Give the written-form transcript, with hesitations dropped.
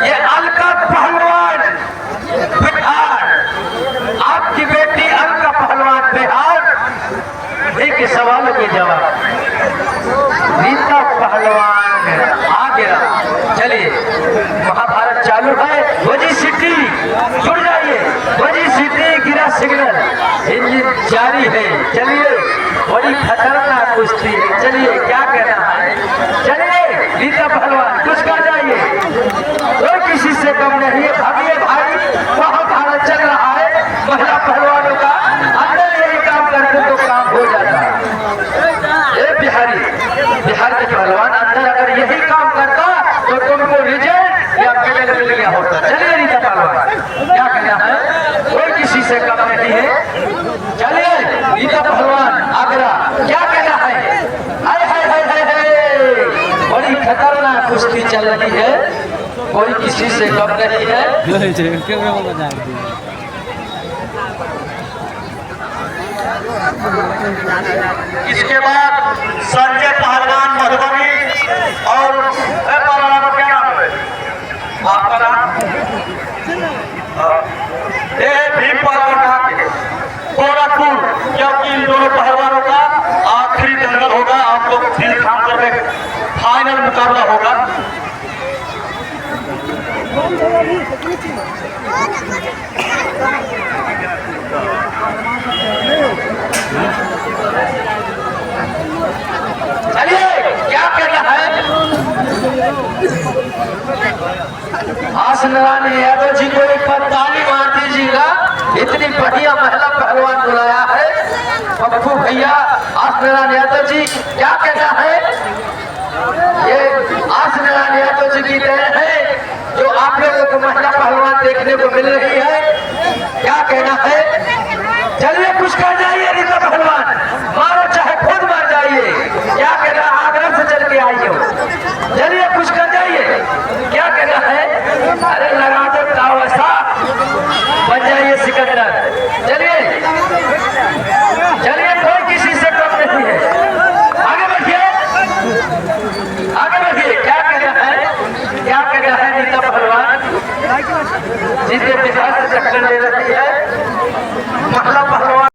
ये अलका पहलवान बिहार, आपकी बेटी अलका पहलवान बिहार, एक सवालों के जवाब रीता पहलवान आ गया। चलिए महाभारत चालू है। वजी सिटी जुड़ जाइए, वजी सिटी गिरा सिग्नल, इंजन जारी है। चलिए बड़ी खतरनाक कुश्ती है। चलिए क्या कहना है, चलिए रीता पहलवान कुछ कर जाइए, कोई किसी से कम नहीं है। भागिए भाई, महाभारत चल रहा है महिला पहलवानों का। अंदर यही काम करते तो काम हो जाता। बिहार के पहलवान अंदर अगर यही काम करता तो तुमको रिजल्ट या मेडल मिल गया होता। चलिए रीता पहलवान क्या कहना है, कोई किसी से कम नहीं है। चलिए रीता पहलवान आगरा क्या कहना है। हाय हाय हाय हाय हाय, बड़ी खतरनाक कुश्ती चल रही है, कोई किसी से कम नहीं है। इसके बाद संजय पहलवान मधुबनी और पहलवान क्या नाम है आपका नाम, भीम पहलवान गोरखपुर, क्योंकि इन दोनों पहलवानों का आखिरी दंगल होगा। आप लोग दिल थाम कर फाइनल मुकाबला होगा। चलिए क्या कहना है, आसनारायण यादव जी को एक बार ताली मार दीजिएगा। इतनी बढ़िया महिला पहलवान बुलाया है पप्पू भैया। आसनारायण यादव जी क्या कहना है, ये आसनारायण यादव जी की देन है जो आप लोगों को महिला पहलवान देखने को मिल रही है। क्या कहना है, चलिए कुछ कर जाइए रीता पहलवान, मारो चाहे खुद मर जाइए। क्या कहना, आगरा से चल के आई हो, चलिए कुछ कर जाइए। क्या कहना है, अरे लगा दो तावसा बन जाइए सिकंदर। चलिए चलिए, कोई किसी से कम नहीं है। आगे बढ़िए आगे बढ़िए। क्या कहना है रीता पहलवान, जिसे बिहार से टक्कर ले